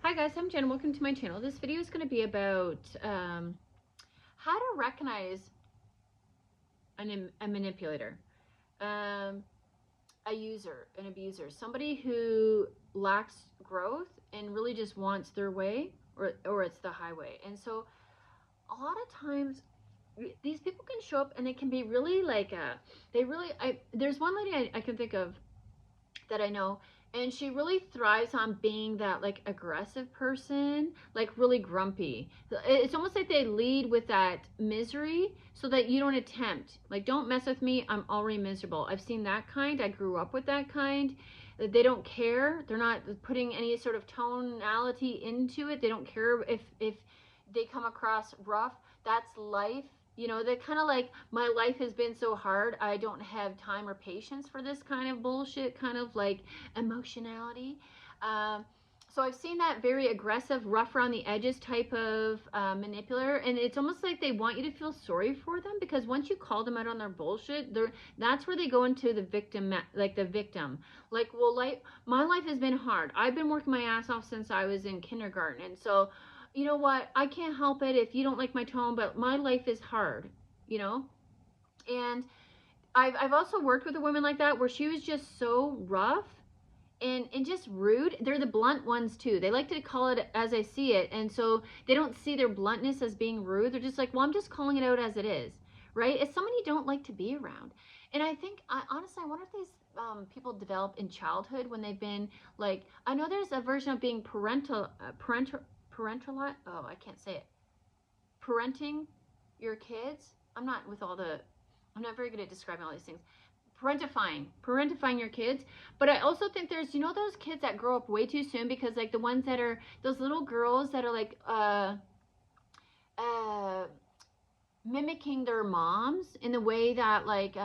Hi guys, I'm Jen. Welcome to my channel. This video is going to be about how to recognize a manipulator, a user, an abuser, somebody who lacks growth and really just wants their way, or it's the highway. And so a lot of times these people can show up and it can be really like there's one lady I can think of that I know, and she really thrives on being that like aggressive person, like really grumpy. It's almost like they lead with that misery so that you don't attempt, like, don't mess with me, I'm already miserable. I've seen that kind. I grew up with that kind. They don't care. They're not putting any sort of tonality into it. They don't care if they come across rough. That's life. You know, they're kind of like, my life has been so hard, I don't have time or patience for this kind of bullshit, kind of like emotionality. So I've seen that very aggressive, rough around the edges type of manipulator, and it's almost like they want you to feel sorry for them, because once you call them out on their bullshit, that's where they go into the victim, like, well, my life has been hard. I've been working my ass off since I was in kindergarten, and so you know what, I can't help it if you don't like my tone, but my life is hard, you know. And I've also worked with a woman like that, where she was just so rough and just rude. They're the blunt ones too. They like to call it as I see it, and so they don't see their bluntness as being rude. They're just like, well, I'm just calling it out as it is, right? It's someone you don't like to be around. And I think, honestly, I wonder if these people develop in childhood when they've been like, I know there's a version of being parental, oh, I can't say it, parenting your kids. I'm not very good at describing all these things. Parentifying your kids. But I also think there's, you know, those kids that grow up way too soon, because like the ones that are those little girls that are like mimicking their moms in the way that like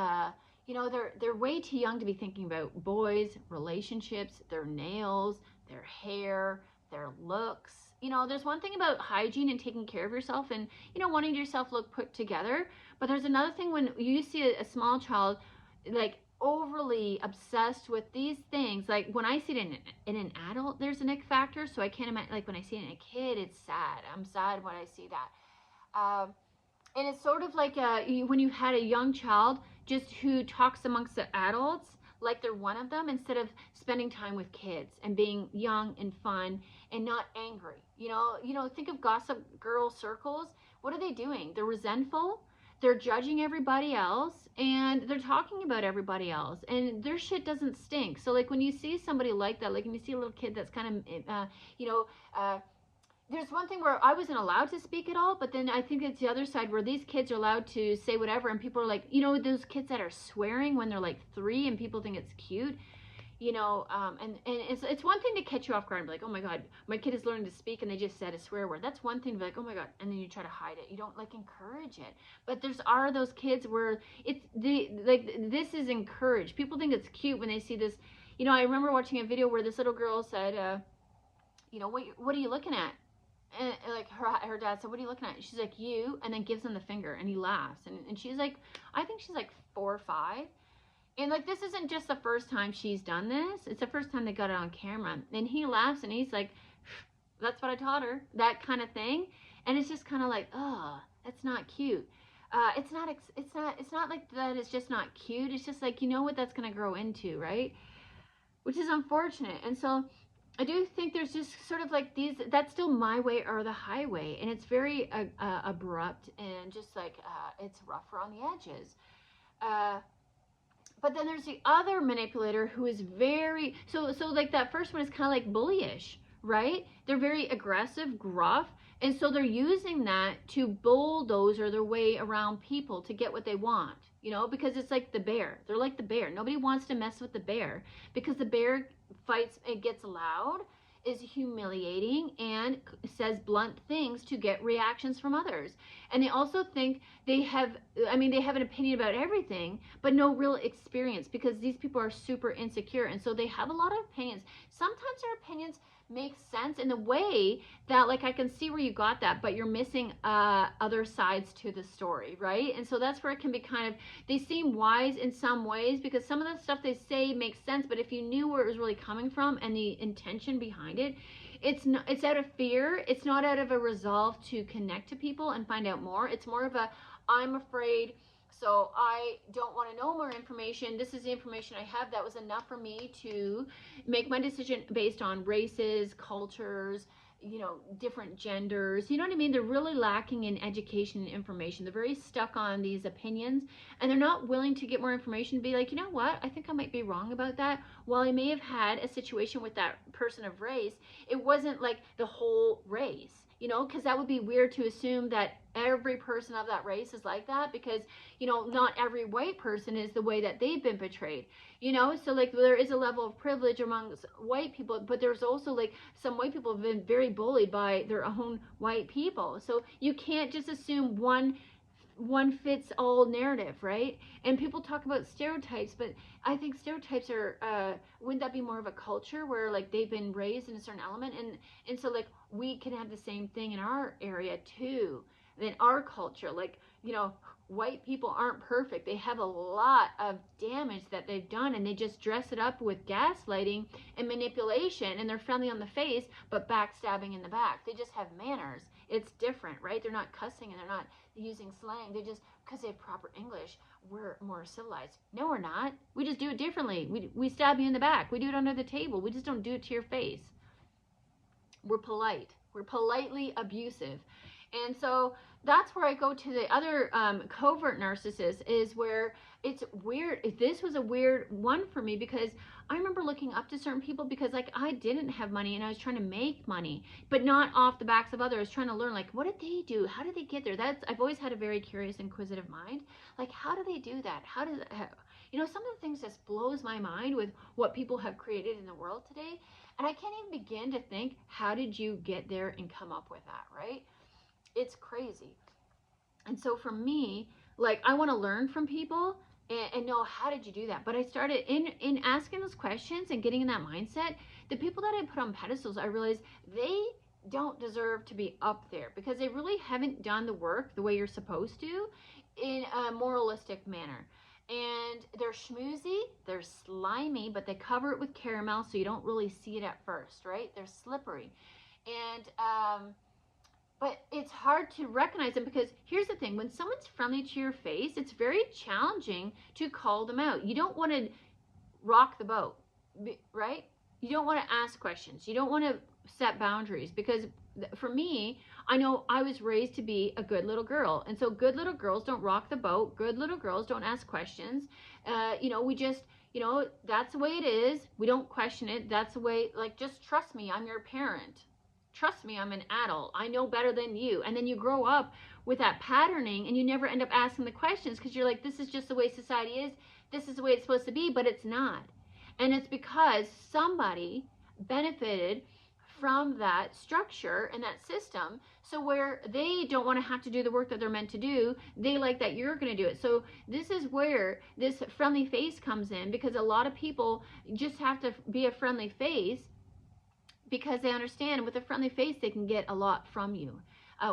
you know, they're way too young to be thinking about boys, relationships, their nails, their hair, their looks. You know, there's one thing about hygiene and taking care of yourself and, you know, wanting yourself look put together. But there's another thing when you see a small child like overly obsessed with these things. Like when I see it in an adult, there's an ick factor. So I can't imagine, like when I see it in a kid, it's sad. I'm sad when I see that. And it's sort of like when you had a young child just who talks amongst the adults like they're one of them, instead of spending time with kids and being young and fun and not angry. You know, think of Gossip Girl circles. What are they doing? They're resentful. They're judging everybody else, and they're talking about everybody else, and their shit doesn't stink. So like when you see somebody like that, like when you see a little kid that's kind of you know, there's one thing where I wasn't allowed to speak at all, but then I think it's the other side where these kids are allowed to say whatever, and people are like, you know, those kids that are swearing when they're like 3 and people think it's cute, you know, and it's one thing to catch you off guard and be like, oh my God, my kid is learning to speak and they just said a swear word. That's one thing to be like, oh my God, and then you try to hide it. You don't like encourage it. But are those kids where it's this is encouraged. People think it's cute when they see this. You know, I remember watching a video where this little girl said, you know, what are you looking at? And like her dad said, what are you looking at? She's like, you, and then gives him the finger, and he laughs. And she's like, I think she's like 4 or 5. And like, this isn't just the first time she's done this. It's the first time they got it on camera. And he laughs and he's like, that's what I taught her, that kind of thing. And it's just kind of like, oh, that's not cute. It's not like that. It's just not cute. It's just like, you know what that's going to grow into, right? Which is unfortunate. And so I do think there's just sort of like these, that's still my way or the highway. And it's very abrupt and just like, it's rough around the edges. But then there's the other manipulator who is very, so like that first one is kind of like bullyish, right? They're very aggressive, gruff. And so they're using that to bulldozer their way around people to get what they want, you know, because it's like the bear. They're like the bear. Nobody wants to mess with the bear because the bear fights, it gets loud, is humiliating, and says blunt things to get reactions from others. And they also think they have an opinion about everything, but no real experience, because these people are super insecure. And so they have a lot of opinions. Sometimes their opinions make sense in the way that, like, I can see where you got that, but you're missing other sides to the story, right? And so that's where it can be kind of, they seem wise in some ways because some of the stuff they say makes sense, but if you knew where it was really coming from and the intention behind it, it's out of fear. It's not out of a resolve to connect to people and find out more. It's more of a, I'm afraid, so I don't want to know more information. This is the information I have. That was enough for me to make my decision based on races, cultures, different genders. You know what I mean? They're really lacking in education and information. They're very stuck on these opinions, and they're not willing to get more information to be like, you know what? I think I might be wrong about that. While I may have had a situation with that person of race, it wasn't like the whole race. Because that would be weird to assume that every person of that race is like that, because, not every white person is the way that they've been portrayed, so like there is a level of privilege amongst white people, but there's also like some white people have been very bullied by their own white people. So you can't just assume one fits all narrative, right? And people talk about stereotypes, but I think stereotypes are, wouldn't that be more of a culture where like they've been raised in a certain element, and so like we can have the same thing in our area too, in our culture. Like, white people aren't perfect. They have a lot of damage that they've done, and they just dress it up with gaslighting and manipulation, and they're friendly on the face but backstabbing in the back. They just have manners. It's different, right? They're not cussing and they're not using slang. They just, because they have proper English, we're more civilized. No, we're not. We just do it differently. We stab you in the back. We do it under the table. We just don't do it to your face. We're polite. We're politely abusive. And so that's where I go to the other covert narcissist, is where it's weird. This was a weird one for me, because I remember looking up to certain people because like I didn't have money and I was trying to make money, but not off the backs of others, trying to learn like, what did they do? How did they get there? I've always had a very curious, inquisitive mind. Like, how do they do that? Some of the things just blows my mind with what people have created in the world today. And I can't even begin to think, how did you get there and come up with that, right? It's crazy. And so for me, like, I want to learn from people and know, how did you do that? But I started in asking those questions and getting in that mindset. The people that I put on pedestals, I realized they don't deserve to be up there, because they really haven't done the work the way you're supposed to in a moralistic manner. And they're schmoozy, they're slimy, but they cover it with caramel so you don't really see it at first, right? They're slippery. And but it's hard to recognize them, because here's the thing: when someone's friendly to your face, it's very challenging to call them out. You don't want to rock the boat, right? You don't want to ask questions. You don't want to set boundaries, because for me, I know I was raised to be a good little girl. And so good little girls don't rock the boat. Good little girls don't ask questions. We just, that's the way it is. We don't question it. That's the way, like, just trust me, I'm your parent. Trust me, I'm an adult. I know better than you. And then you grow up with that patterning, and you never end up asking the questions, because you're like, this is just the way society is. This is the way it's supposed to be, but it's not. And it's because somebody benefited from that structure and that system, so where they don't want to have to do the work that they're meant to do, they like that you're going to do it. So this is where this friendly face comes in, because a lot of people just have to be a friendly face, because they understand with a friendly face they can get a lot from you,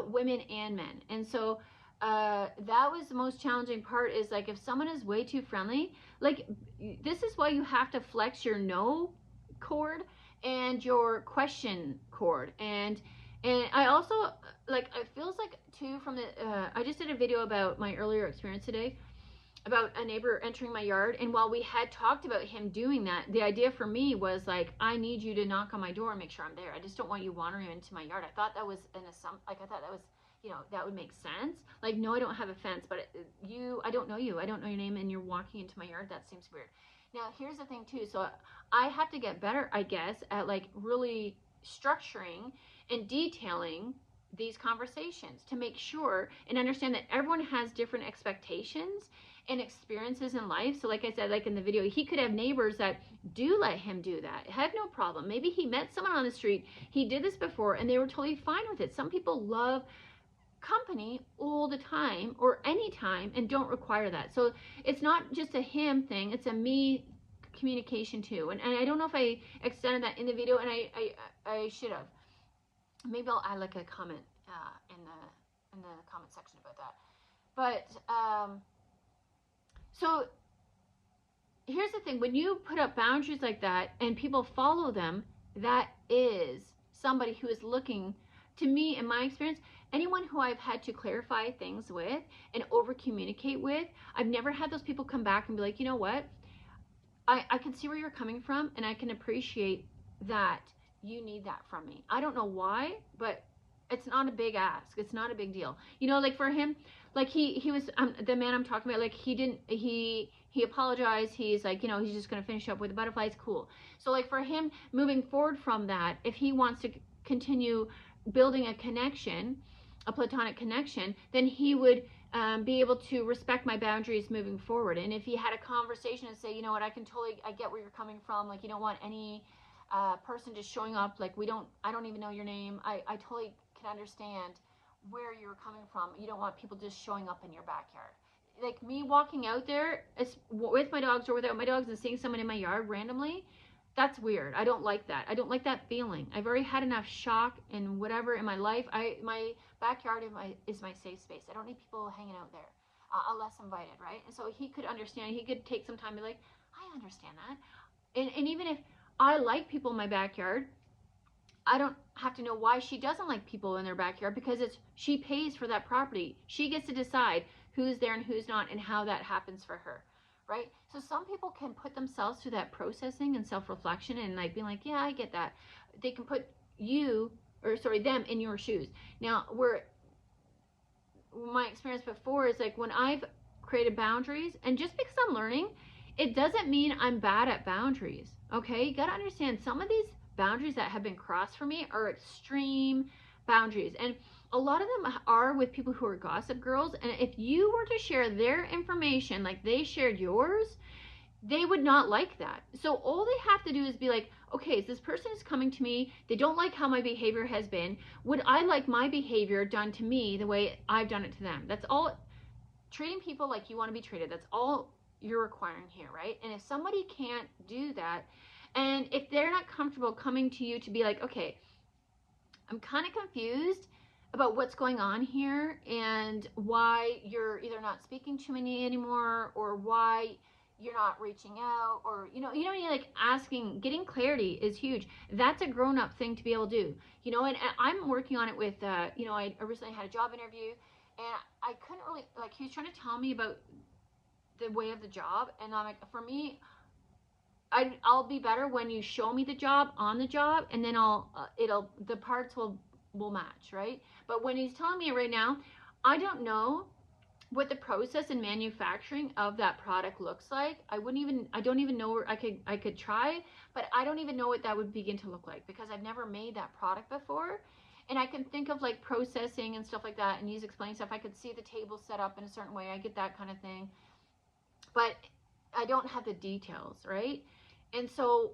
women and men. And so that was the most challenging part, is like, if someone is way too friendly, like, this is why you have to flex your no cord and your question cord. And I also, like, it feels like too, from the I just did a video about my earlier experience today about a neighbor entering my yard, and while we had talked about him doing that, the idea for me was like, I need you to knock on my door and make sure I'm there. I just don't want you wandering into my yard. I thought that was an assumption. Like, I thought that was, that would make sense. Like, no, I don't have a fence, but I don't know you. I don't know your name, and you're walking into my yard. That seems weird. Now, here's the thing too. So I have to get better, I guess, at like really structuring and detailing these conversations to make sure and understand that everyone has different expectations and experiences in life. So like I said, like in the video, he could have neighbors that do let him do that, have no problem. Maybe he met someone on the street, he did this before, and they were totally fine with it. Some people love company all the time or anytime and don't require that. So it's not just a him thing, it's a me communication too. And I don't know if I extended that in the video, and I should have. Maybe I'll add like a comment in the comment section about that. But so here's the thing: when you put up boundaries like that and people follow them, that is somebody who is looking, to me, in my experience, anyone who I've had to clarify things with and over communicate with, I've never had those people come back and be like, you know what, I can see where you're coming from, and I can appreciate that you need that from me. I don't know why, but it's not a big ask. It's not a big deal. You know, like for him, like he was the man I'm talking about. Like he apologized. He's like, you know, he's just gonna finish up with the butterflies. Cool. So like for him, moving forward from that, if he wants to continue building a connection, a platonic connection, then he would be able to respect my boundaries moving forward. And if he had a conversation and say, you know what, I get where you're coming from. Like, you don't want any person just showing up. Like, I don't even know your name. I totally can understand where you're coming from. You don't want people just showing up in your backyard. Like me walking out there with my dogs or without my dogs and seeing someone in my yard randomly, that's weird. I don't like that. I don't like that feeling. I've already had enough shock and whatever in my life. My backyard is my safe space. I don't need people hanging out there unless invited, right? And so he could understand. He could take some time to be like, I understand that. And even if I like people in my backyard, I don't have to know why she doesn't like people in their backyard, because she pays for that property. She gets to decide who's there and who's not and how that happens for her, right? So some people can put themselves through that processing and self-reflection and like being like, yeah, I get that. They can put them in your shoes. Now, my experience before is like when I've created boundaries, and just because I'm learning, it doesn't mean I'm bad at boundaries, okay? You gotta understand, some of these boundaries that have been crossed for me are extreme boundaries, and a lot of them are with people who are gossip girls. And if you were to share their information like they shared yours, they would not like that. So all they have to do is be like, okay, this person is coming to me, they don't like how my behavior has been, would I like my behavior done to me the way I've done it to them? That's all. Treating people like you want to be treated, that's all you're requiring here, right? And if somebody can't do that, and if they're not comfortable coming to you to be like, okay, I'm kind of confused about what's going on here and why you're either not speaking to me anymore, or why you're not reaching out, or you're like asking, getting clarity is huge. That's a grown-up thing to be able to do, and I'm working on it with I recently had a job interview, and I couldn't really, like, he was trying to tell me about the way of the job, and I'm like, for me, I'll be better when you show me the job on the job, and then the parts will match, right? But when he's telling me right now, I don't know what the process and manufacturing of that product looks like. I don't even know where I could try, but I don't even know what that would begin to look like, because I've never made that product before. And I can think of like processing and stuff like that, and he's explaining stuff. I could see the table set up in a certain way. I get that kind of thing, but I don't have the details, right? And so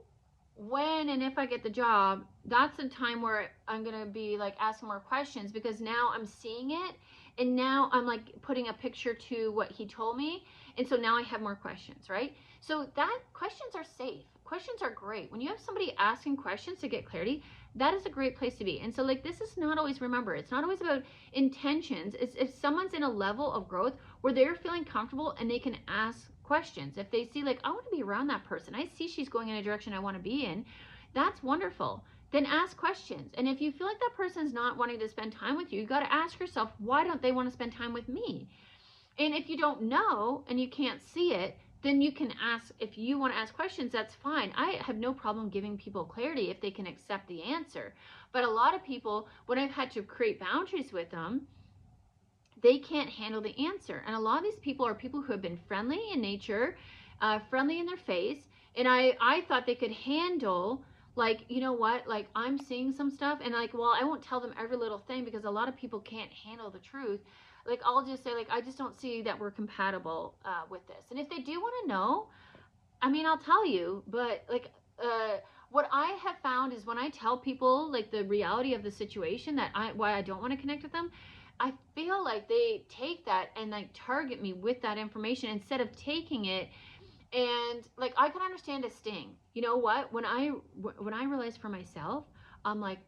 when and if I get the job, that's the time where I'm going to be like asking more questions, because now I'm seeing it, and now I'm like putting a picture to what he told me. And so now I have more questions, right? So that questions are safe. Questions are great. When you have somebody asking questions to get clarity, that is a great place to be. And so like, this is not always, remember, it's not always about intentions. It's if someone's in a level of growth where they're feeling comfortable and they can ask questions. If they see like, I want to be around that person, I see she's going in a direction I want to be in, that's wonderful. Then ask questions. And if you feel like that person's not wanting to spend time with you, you got to ask yourself, why don't they want to spend time with me? And if you don't know and you can't see it, then you can ask. If you want to ask questions, that's fine. I have no problem giving people clarity if they can accept the answer. But a lot of people, when I've had to create boundaries with them, they can't handle the answer. And a lot of these people are people who have been friendly in nature, friendly in their face. And I thought they could handle, like, you know what, like, I'm seeing some stuff, and like, well, I won't tell them every little thing, because a lot of people can't handle the truth. Like, I'll just say, like, I just don't see that we're compatible with this. And if they do want to know, I mean, I'll tell you. But like, what I have found is when I tell people like the reality of the situation, why I don't want to connect with them, I feel like they take that and like target me with that information instead of taking it. And like, I can understand a sting. You know what? When I realized for myself, I'm like,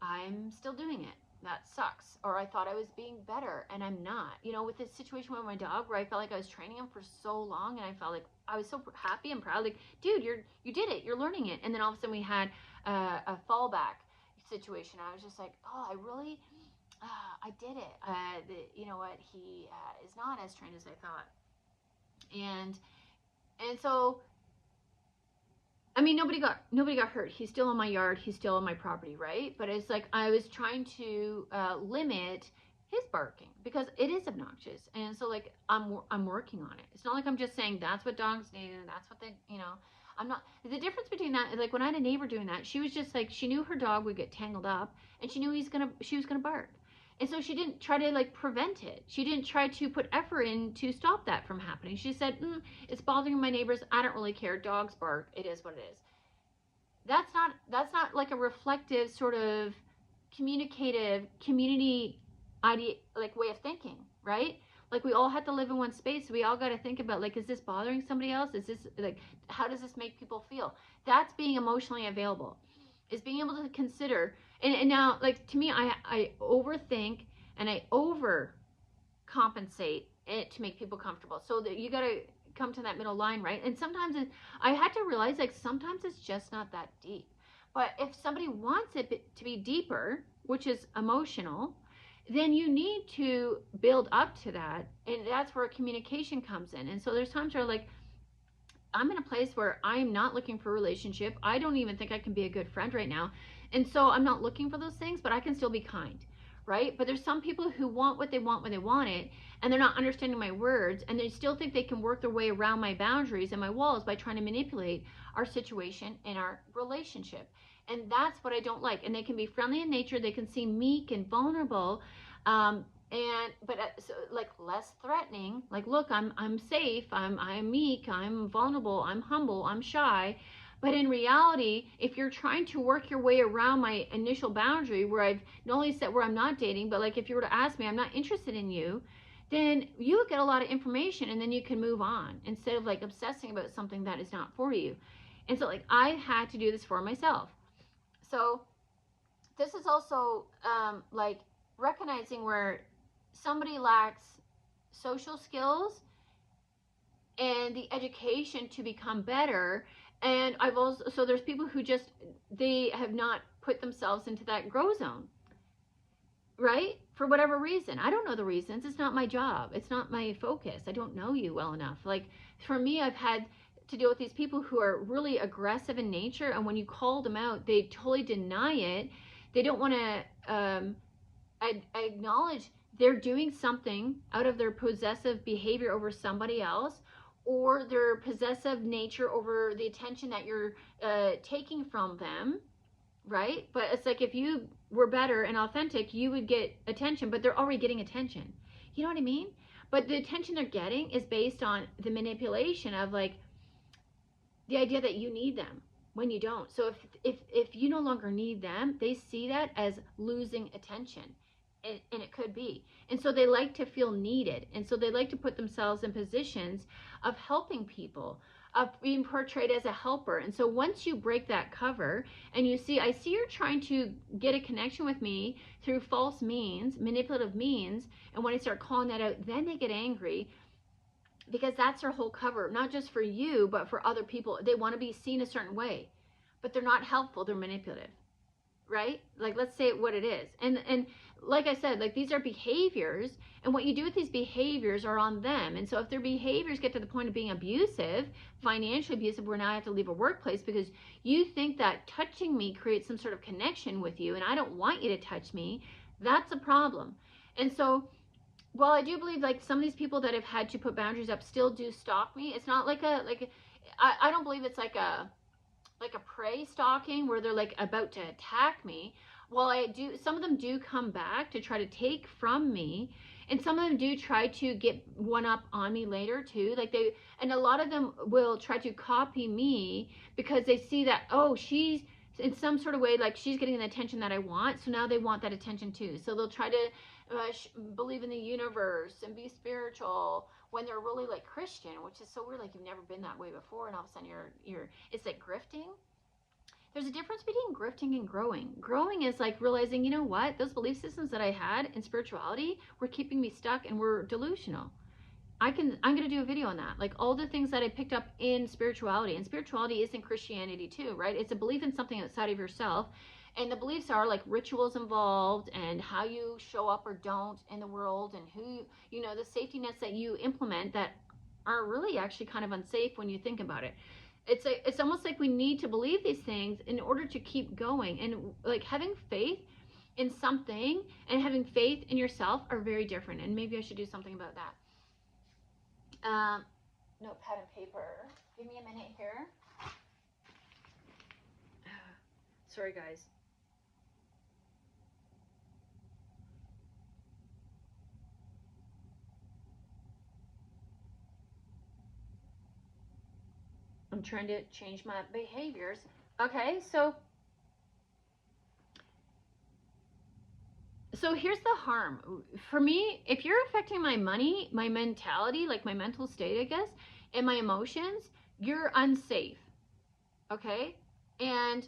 I'm still doing it. That sucks. Or I thought I was being better, and I'm not. With this situation with my dog, where I felt like I was training him for so long, and I felt like I was so happy and proud. Like, dude, you did it. You're learning it. And then all of a sudden we had a fallback. situation. I was just like, oh, I did it. You know what? He is not as trained as I thought. And so, I mean, nobody got hurt. He's still in my yard. He's still on my property, right? But it's like I was trying to limit his barking because it is obnoxious. And so, like, I'm working on it. It's not like I'm just saying that's what dogs do. That's what they, you know. I'm not. The difference between that is, like, when I had a neighbor doing that, she was just like, she knew her dog would get tangled up, and she knew she was gonna bark. And so she didn't try to, like, prevent it. She didn't try to put effort in to stop that from happening. She said, it's bothering my neighbors. I don't really care. Dogs bark. It is what it is. That's not like a reflective sort of communicative community idea, like, way of thinking, right? Like, we all have to live in one space. So we all got to think about, like, is this bothering somebody else? Is this, like, how does this make people feel? That's being emotionally available, is being able to consider. And now, like, to me, I overthink and I overcompensate it to make people comfortable. So that you got to come to that middle line, right? And sometimes I had to realize, like, sometimes it's just not that deep. But if somebody wants it to be deeper, which is emotional, then you need to build up to that. And that's where communication comes in. And so there's times where, like, I'm in a place where I'm not looking for a relationship. I don't even think I can be a good friend right now. And so I'm not looking for those things, but I can still be kind, right? But there's some people who want what they want when they want it, and they're not understanding my words, and they still think they can work their way around my boundaries and my walls by trying to manipulate our situation and our relationship. And that's what I don't like. And they can be friendly in nature. They can seem meek and vulnerable, but so, like, less threatening. Like, look, I'm safe. I'm meek. I'm vulnerable. I'm humble. I'm shy. But in reality, if you're trying to work your way around my initial boundary, where I've not only said where I'm not dating, but, like, if you were to ask me, I'm not interested in you, then you would get a lot of information, and then you can move on instead of, like, obsessing about something that is not for you. And so, like, I had to do this for myself. So this is also like, recognizing where somebody lacks social skills and the education to become better. And I've also, so there's people who just, they have not put themselves into that grow zone, right? For whatever reason. I don't know the reasons. It's not my job. It's not my focus. I don't know you well enough. Like, for me, I've had to deal with these people who are really aggressive in nature, and when you call them out, they totally deny it. They don't want to acknowledge they're doing something out of their possessive behavior over somebody else, or their possessive nature over the attention that you're taking from them, right? But it's like, if you were better and authentic, you would get attention, but they're already getting attention. You know what I mean? But the attention they're getting is based on the manipulation of, like, the idea that you need them when you don't. So if you no longer need them, they see that as losing attention. And it could be. And so they like to feel needed. And so they like to put themselves in positions of helping people, of being portrayed as a helper. And so once you break that cover and you see, I see you're trying to get a connection with me through false means, manipulative means, and when I start calling that out, then they get angry, because that's their whole cover, not just for you, but for other people. They want to be seen a certain way, but they're not helpful. They're manipulative, right? Like, let's say what it is. And like I said, like, these are behaviors, and what you do with these behaviors are on them. And so if their behaviors get to the point of being abusive, financially abusive, where now I have to leave a workplace because you think that touching me creates some sort of connection with you, and I don't want you to touch me, that's a problem. And so, while I do believe, like, some of these people that have had to put boundaries up still do stalk me, it's not like I don't believe it's like a prey stalking where they're, like, about to attack me. Well, some of them do come back to try to take from me, and some of them do try to get one up on me later too. And a lot of them will try to copy me because they see that, oh, she's in some sort of way, like, she's getting the attention that I want, so now they want that attention too. So they'll try to believe in the universe and be spiritual when they're really, like, Christian, which is so weird. Like, you've never been that way before, and all of a sudden you're it's like grifting. There's a difference between grifting and growing. Growing is like realizing, you know what, those belief systems that I had in spirituality were keeping me stuck and were delusional. I'm going to do a video on that, like, all the things that I picked up in spirituality. And spirituality isn't Christianity too, right? It's a belief in something outside of yourself. And the beliefs are like rituals involved and how you show up or don't in the world, and who, you know, the safety nets that you implement that are really actually kind of unsafe when you think about it. It's almost like we need to believe these things in order to keep going. And like having faith in something and having faith in yourself are very different. And maybe I should do something about that. Notepad and paper. Give me a minute here. Sorry, guys. I'm trying to change my behaviors. Okay, so here's the harm. For me, if you're affecting my money, my mentality, like my mental state, I guess, and my emotions, you're unsafe. Okay? And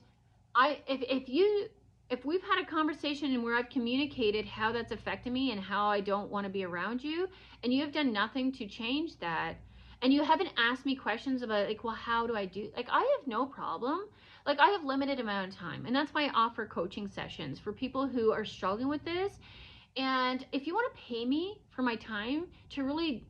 if we've had a conversation and where I've communicated how that's affected me and how I don't want to be around you, and you have done nothing to change that, and you haven't asked me questions about like, well, how do I do, like, I have no problem. Like, I have limited amount of time, and that's why I offer coaching sessions for people who are struggling with this. And if you want to pay me for my time to really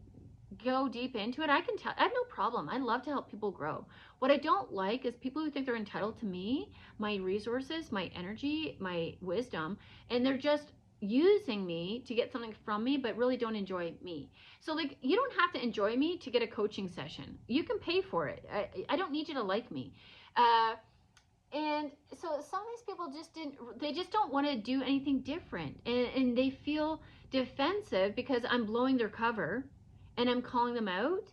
go deep into it, I can tell, I have no problem. I love to help people grow. What I don't like is people who think they're entitled to me, my resources, my energy, my wisdom, and they're just using me to get something from me, but really don't enjoy me. So like, you don't have to enjoy me to get a coaching session. You can pay for it. I don't need you to like me. And so some of these people they just don't want to do anything different. And they feel defensive because I'm blowing their cover and I'm calling them out,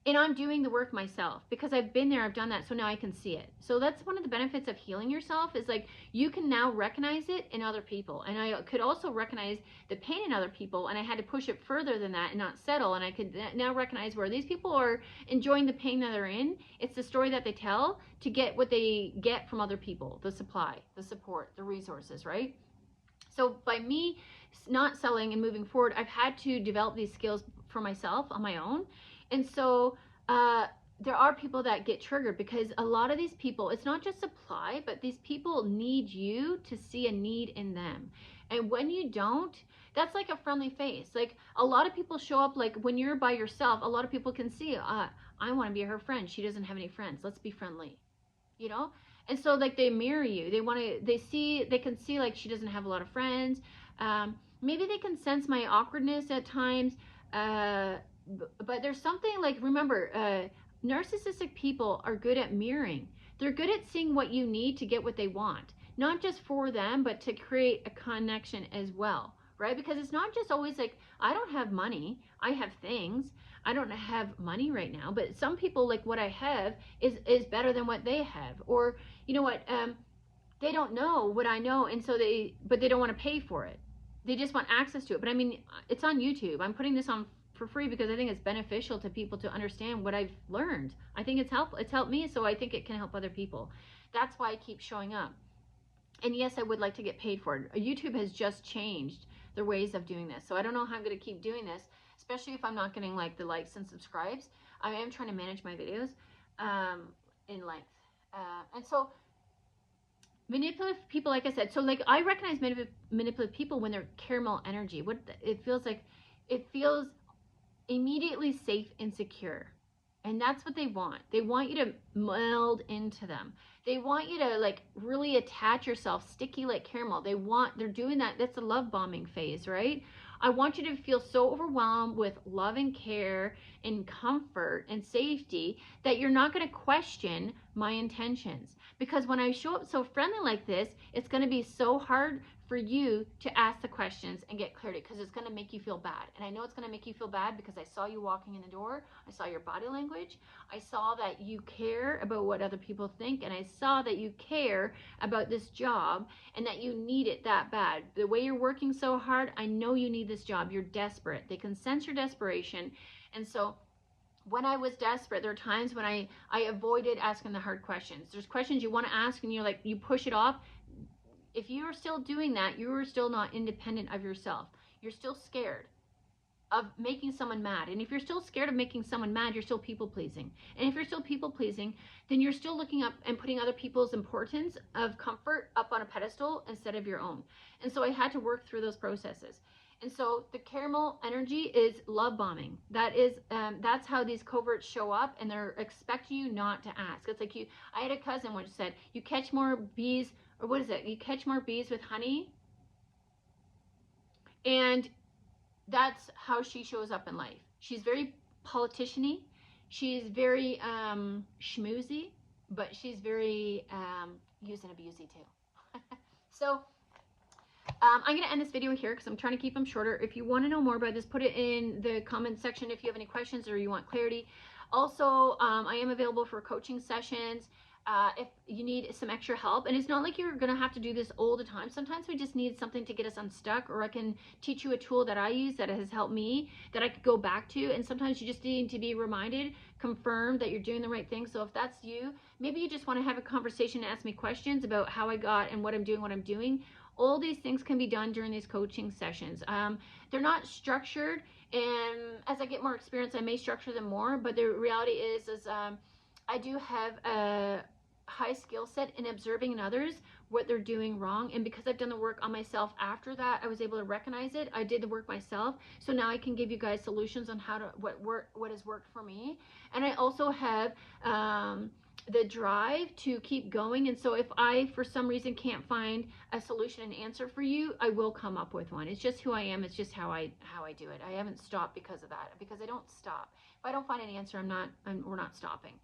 and I'm doing the work myself because I've been there, I've done that, so now I can see it. So that's one of the benefits of healing yourself, is like you can now recognize it in other people. And I could also recognize the pain in other people, and I had to push it further than that and not settle. And I could now recognize where these people are enjoying the pain that they're in. It's the story that they tell to get what they get from other people, the supply, the support, the resources, right? So by me not selling and moving forward, I've had to develop these skills for myself on my own. And so there are people that get triggered because a lot of these people, it's not just supply, but these people need you to see a need in them. And when you don't, that's like a friendly face. Like, a lot of people show up, like when you're by yourself, a lot of people can see, I want to be her friend. She doesn't have any friends. Let's be friendly, you know? And so like they mirror you. They can see like she doesn't have a lot of friends. Maybe they can sense my awkwardness at times. But there's something like, remember, narcissistic people are good at mirroring. They're good at seeing what you need to get what they want, not just for them, but to create a connection as well, right? Because it's not just always like, I don't have money, I have things. I don't have money right now, but some people, like, what I have is better than what they have. Or, you know what, they don't know what I know, and so but they don't want to pay for it. They just want access to it. But I mean, it's on YouTube. I'm putting this on for free because I think it's beneficial to people to understand what I've learned. I think it's helped me, so I think it can help other people. That's why I keep showing up. And yes, I would like to get paid for it. YouTube has just changed their ways of doing this, so I don't know how I'm going to keep doing this, especially if I'm not getting like the likes and subscribes. I am trying to manage my videos in length. And so manipulative people, like I said, so like I recognize manipulative people when they're caramel energy. What it feels like, it feels immediately safe and secure. And that's what they want. They want you to meld into them. They want you to like really attach yourself, sticky like caramel. They're doing that. That's the love bombing phase, right? I want you to feel so overwhelmed with love and care and comfort and safety that you're not going to question my intentions. Because when I show up so friendly like this, it's going to be so hard for you to ask the questions and get clarity, because it's going to make you feel bad. And I know it's going to make you feel bad because I saw you walking in the door. I saw your body language. I saw that you care about what other people think. And I saw that you care about this job and that you need it that bad. The way you're working so hard, I know you need this job. You're desperate. They can sense your desperation. And so when I was desperate, there are times when I avoided asking the hard questions. There's questions you want to ask and you're like, you push it off. If you're still doing that, you're still not independent of yourself. You're still scared of making someone mad. And if you're still scared of making someone mad, you're still people pleasing. And if you're still people pleasing, then you're still looking up and putting other people's importance of comfort up on a pedestal instead of your own. And so I had to work through those processes. And so the caramel energy is love bombing. That's how these coverts show up, and they're expecting you not to ask. It's like I had a cousin which said, you catch more bees, or what is it? You catch more bees with honey. And that's how she shows up in life. She's very politician-y. She's very schmoozy, but she's very use and abusey too. So I'm going to end this video here because I'm trying to keep them shorter. If you want to know more about this, put it in the comment section if you have any questions or you want clarity. Also, I am available for coaching sessions if you need some extra help. And it's not like you're going to have to do this all the time. Sometimes we just need something to get us unstuck, or I can teach you a tool that I use that has helped me that I could go back to. And sometimes you just need to be reminded, confirmed that you're doing the right thing. So if that's you, maybe you just want to have a conversation and ask me questions about how I got and what I'm doing. All these things can be done during these coaching sessions. They're not structured, and as I get more experience, I may structure them more, but the reality is I do have a high skill set in observing in others what they're doing wrong, and because I've done the work on myself after that, I was able to recognize it. I did the work myself, so now I can give you guys solutions on how to what has worked for me. And I also have the drive to keep going. And so if I for some reason can't find a solution and answer for you, I will come up with one. It's just who I am. It's just how I do it. I haven't stopped because of that, because I don't stop. If I don't find an answer, we're not stopping.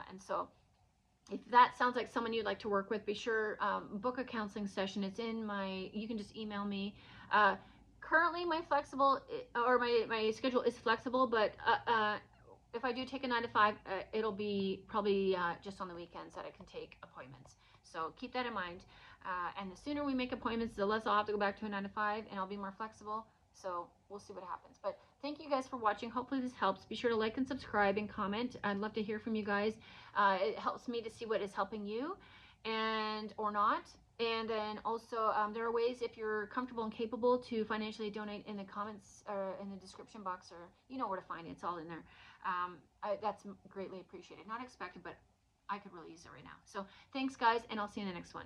And so if that sounds like someone you'd like to work with, be sure book a counseling session. It's in you can just email me. Currently my schedule is flexible, but if I do take a 9 to 5, it'll be probably just on the weekends that I can take appointments. So keep that in mind. And the sooner we make appointments, the less I'll have to go back to a 9 to 5, and I'll be more flexible. So we'll see what happens. But thank you guys for watching. Hopefully this helps. Be sure to like and subscribe and comment. I'd love to hear from you guys. It helps me to see what is helping you or not. And then also there are ways, if you're comfortable and capable, to financially donate in the comments or in the description box, or you know where to find it. It's all in there. That's greatly appreciated. Not expected, but I could really use it right now. So thanks guys, and I'll see you in the next one.